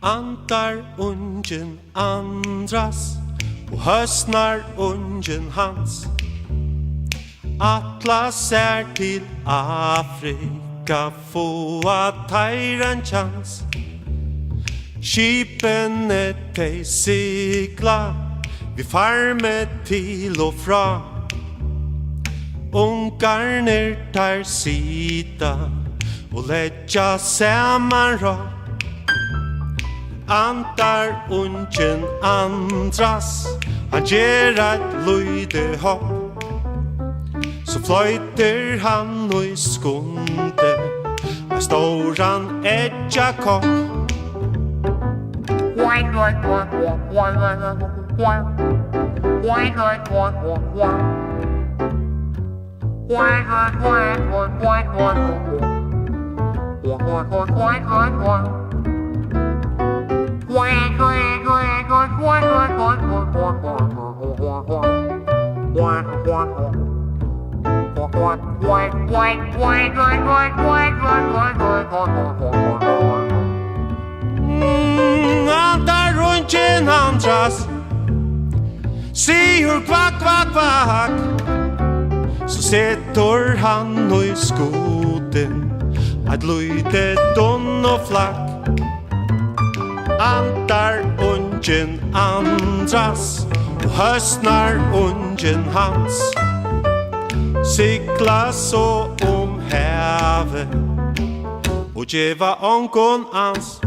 Andar ungen andras og høstnar ungen hans. Atlas til Afrika få teiran chans. Skipene de sigla vi farme til og fra. Ungarner tar sida og letja saman ra. Andar ungen andras, han gjer et lyde hopp. Så fløyter han og i skunde, og står han etja kopp. Andar ungen andras, sigur kvak, kvak, kvak. Så setter han og i skoten, et lyde donn og flakk. Andar ungen andras, og høstnar ungen hans. Sigla så havet, og djeva ongon ans.